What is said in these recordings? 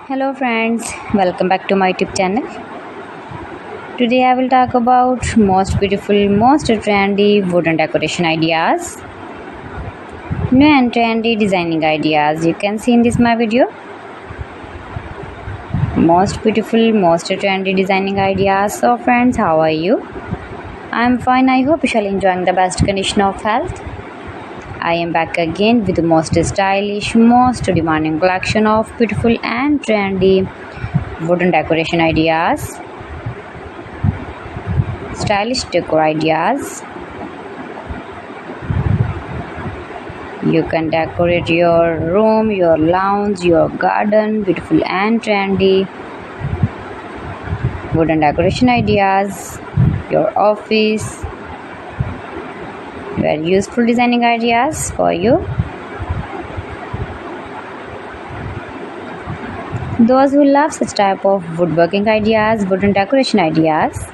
Hello friends, welcome back to my YouTube channel. Today I will talk about most beautiful, most trendy wooden decoration ideas. New and trendy designing ideas you can see in this my video. Most beautiful, most trendy designing ideas. So friends, how are you? I am fine. I hope you shall enjoying the best condition of health. I am back again with the most stylish, most demanding collection of beautiful and trendy wooden decoration ideas, stylish decor ideas. You can decorate your room, your lounge, your garden, beautiful and trendy wooden decoration ideas, your office. Very useful designing ideas for you. Those who love such type of woodworking ideas, wooden decoration ideas.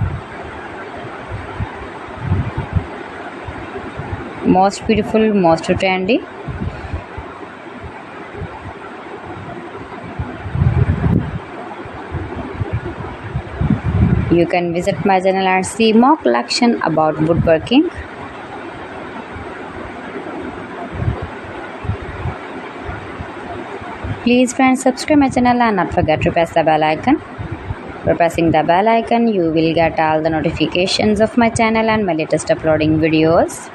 Most beautiful, most trendy. You can visit my channel and see more collection about woodworking. Please friends, subscribe my channel and not forget to press the bell icon. By pressing the bell icon, you will get all the notifications of my channel and my latest uploading videos.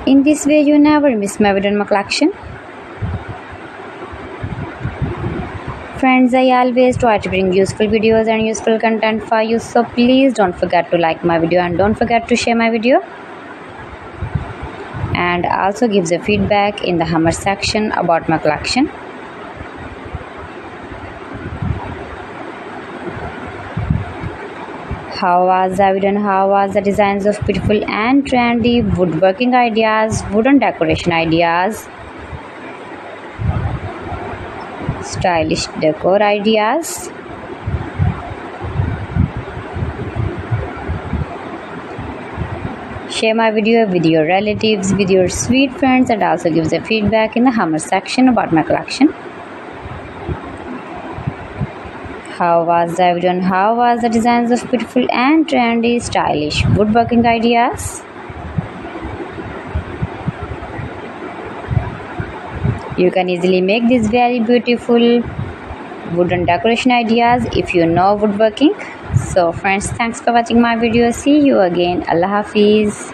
In this way, you never miss my video in my collection. Friends, I always try to bring useful videos and useful content for you, so please don't forget to like my video and don't forget to share my video. And also gives a feedback in the comment section about my collection. How was the video and how was the designs of beautiful and trendy woodworking ideas, wooden decoration ideas, stylish decor ideas. Share my video with your relatives, with your sweet friends, and also gives a feedback in the comment section about my collection. How was the video and how was the designs of beautiful and trendy stylish woodworking ideas? You can easily make these very beautiful wooden decoration ideas if you know woodworking. So friends, thanks for watching my video. See you again. Allah Hafiz.